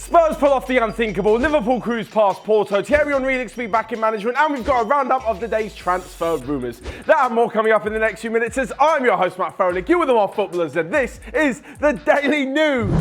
Spurs pull off the unthinkable, Liverpool cruise past Porto, Thierry Henry looks to be back in management, and we've got a roundup of the day's transfer rumours. That and more coming up in the next few minutes as I'm your host Matt Farrell, you with the more footballers, and this is the Daily News.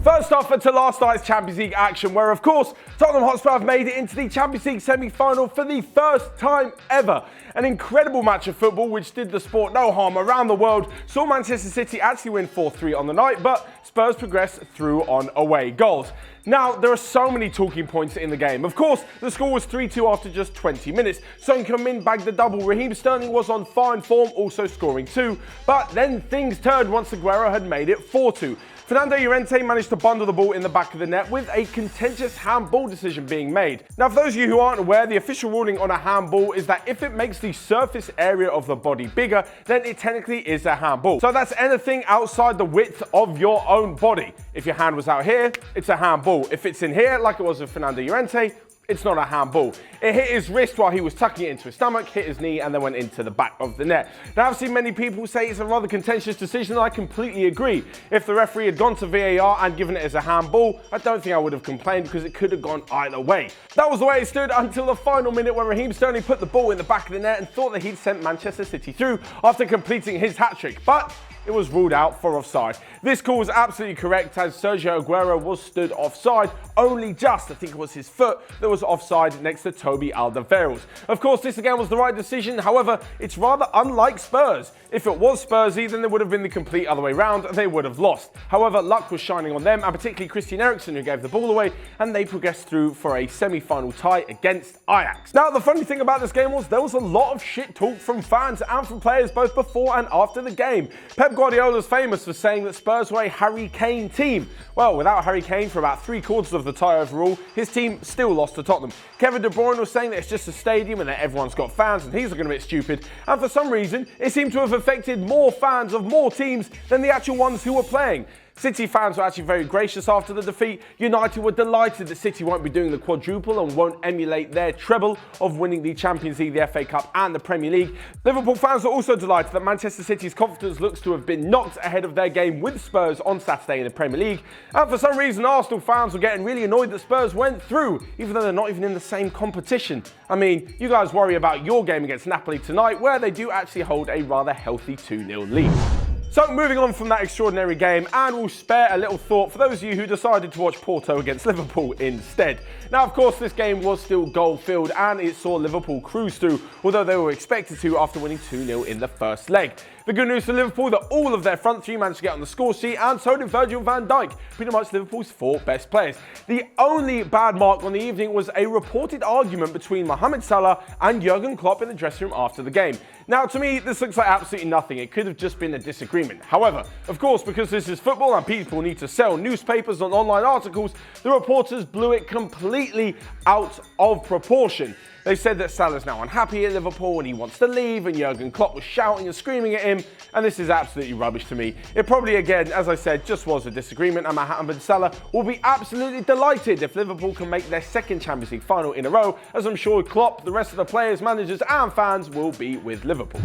First off, to last night's Champions League action, where of course Tottenham Hotspur have made it into the Champions League semi-final for the first time ever. An incredible match of football which did the sport no harm around the world, saw Manchester City actually win 4-3 on the night, but Spurs progressed through on away goals. Now, there are so many talking points in the game. Of course, the score was 3-2 after just 20 minutes. Heung-min bagged the double. Raheem Sterling was on fine form, also scoring 2. But then things turned once Aguero had made it 4-2. Fernando Llorente managed to bundle the ball in the back of the net with a contentious handball decision being made. Now, for those of you who aren't aware, the official ruling on a handball is that if it makes the surface area of the body bigger, then it technically is a handball. So that's anything outside the width of your own body. If your hand was out here, it's a handball. If it's in here, like it was with Fernando Llorente, it's not a handball. It hit his wrist while he was tucking it into his stomach, hit his knee, and then went into the back of the net. Now, I've seen many people say it's a rather contentious decision, and I completely agree. If the referee had gone to VAR and given it as a handball, I don't think I would have complained because it could have gone either way. That was the way it stood until the final minute when Raheem Sterling put the ball in the back of the net and thought that he'd sent Manchester City through after completing his hat-trick. But it was ruled out for offside. This call was absolutely correct as Sergio Aguero was stood offside, only just, I think it was his foot, that was offside next to Toby Alderweireld's. Of course, this again was the right decision, however, it's rather unlike Spurs. If it was Spursy, then it would have been the complete other way round and they would have lost. However, luck was shining on them, and particularly Christian Eriksen, who gave the ball away, and they progressed through for a semi-final tie against Ajax. Now, the funny thing about this game was there was a lot of shit talk from fans and from players both before and after the game. Pep Guardiola's famous for saying that Spurs were a Harry Kane team. Well, without Harry Kane for about 3/4 of the tie overall, his team still lost to Tottenham. Kevin De Bruyne was saying that it's just a stadium and that everyone's got fans and he's looking a bit stupid. And for some reason, it seemed to have affected more fans of more teams than the actual ones who were playing. City fans were actually very gracious after the defeat. United were delighted that City won't be doing the quadruple and won't emulate their treble of winning the Champions League, the FA Cup and the Premier League. Liverpool fans were also delighted that Manchester City's confidence looks to have been knocked ahead of their game with Spurs on Saturday in the Premier League. And for some reason, Arsenal fans were getting really annoyed that Spurs went through, even though they're not even in the same competition. I mean, you guys worry about your game against Napoli tonight, where they do actually hold a rather healthy 2-0 lead. So moving on from that extraordinary game, and we'll spare a little thought for those of you who decided to watch Porto against Liverpool instead. Now, of course, this game was still goal-filled and it saw Liverpool cruise through, although they were expected to after winning 2-0 in the first leg. The good news for Liverpool that all of their front three managed to get on the score sheet, and so did Virgil van Dijk, pretty much Liverpool's 4 best players. The only bad mark on the evening was a reported argument between Mohamed Salah and Jurgen Klopp in the dressing room after the game. Now, to me, this looks like absolutely nothing. It could have just been a disagreement. However, of course, because this is football and people need to sell newspapers and online articles, the reporters blew it completely out of proportion. They said that Salah's now unhappy at Liverpool and he wants to leave, and Jurgen Klopp was shouting and screaming at him, and this is absolutely rubbish to me. It probably, again, as I said, just was a disagreement, and Mohamed Salah will be absolutely delighted if Liverpool can make their second Champions League final in a row, as I'm sure Klopp, the rest of the players, managers and fans will be with Liverpool.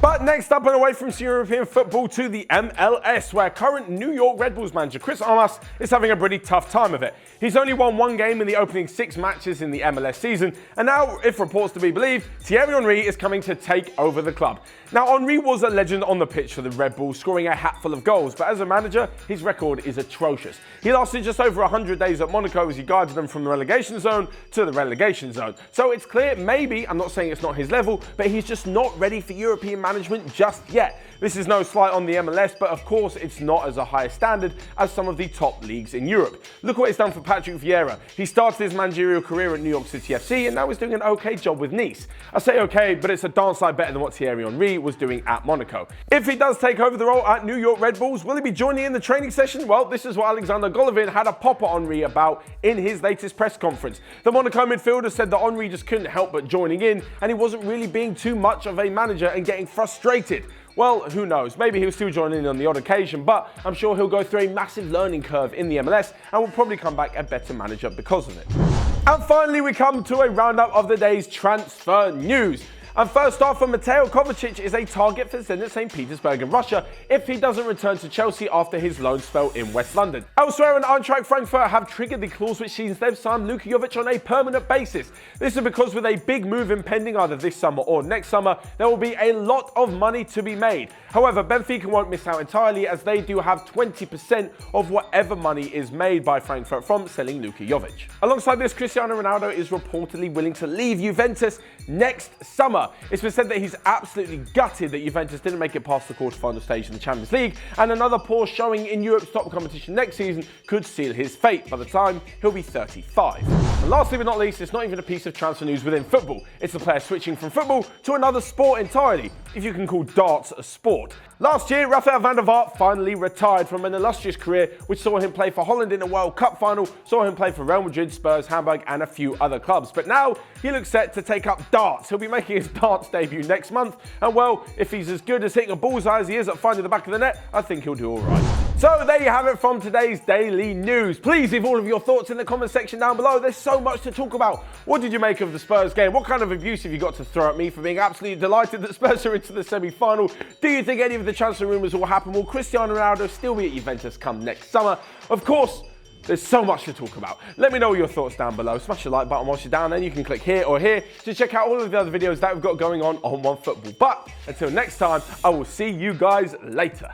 But next up and away from European football to the MLS, where current New York Red Bulls manager Chris Armas is having a pretty tough time of it. He's only won 1 game in the opening 6 matches in the MLS season, and now, if reports to be believed, Thierry Henry is coming to take over the club. Now, Henry was a legend on the pitch for the Red Bulls, scoring a hatful of goals, but as a manager, his record is atrocious. He lasted just over 100 days at Monaco as he guided them from the relegation zone to the relegation zone. So it's clear, maybe, I'm not saying it's not his level, but he's just not ready for European management just yet. This is no slight on the MLS, but of course it's not as a higher standard as some of the top leagues in Europe. Look what it's done for Patrick Vieira. He started his managerial career at New York City FC and now he's doing an okay job with Nice. I say okay, but it's a darn sight better than what Thierry Henry was doing at Monaco. If he does take over the role at New York Red Bulls, will he be joining in the training session? Well, this is what Alexander Golovin had a pop at Henry about in his latest press conference. The Monaco midfielder said that Henry just couldn't help but joining in and he wasn't really being too much of a manager and getting frustrated. Well, who knows? Maybe he'll still join in on the odd occasion, but I'm sure he'll go through a massive learning curve in the MLS and will probably come back a better manager because of it. And finally, we come to a roundup of the day's transfer news. And first off, Mateo Kovacic is a target for Zenit St. Petersburg in Russia if he doesn't return to Chelsea after his loan spell in West London. Elsewhere, an Eintracht Frankfurt have triggered the clause which sees them sign Luka Jovic on a permanent basis. This is because with a big move impending either this summer or next summer, there will be a lot of money to be made. However, Benfica won't miss out entirely as they do have 20% of whatever money is made by Frankfurt from selling Luka Jovic. Alongside this, Cristiano Ronaldo is reportedly willing to leave Juventus next summer. It's been said that he's absolutely gutted that Juventus didn't make it past the quarterfinal stage in the Champions League, and another poor showing in Europe's top competition next season could seal his fate by the time he'll be 35. And lastly but not least, it's not even a piece of transfer news within football. It's the player switching from football to another sport entirely, if you can call darts a sport. Last year, Rafael van der Vaart finally retired from an illustrious career which saw him play for Holland in a World Cup final, saw him play for Real Madrid, Spurs, Hamburg and a few other clubs. But now he looks set to take up darts. He'll be making his darts debut next month, and well, if he's as good as hitting a bullseye as he is at finding the back of the net, I think he'll do all right. So there you have it from today's daily news. Please leave all of your thoughts in the comment section down below. There's so much to talk about. What did you make of the Spurs game? What kind of abuse have you got to throw at me for being absolutely delighted that Spurs are into the semi-final? Do you think any of the transfer rumours will happen? Will Cristiano Ronaldo still be at Juventus come next summer? Of course, there's so much to talk about. Let me know your thoughts down below. Smash the like button whilst you're down there. You can click here or here to check out all of the other videos that we've got going on OneFootball. But until next time, I will see you guys later.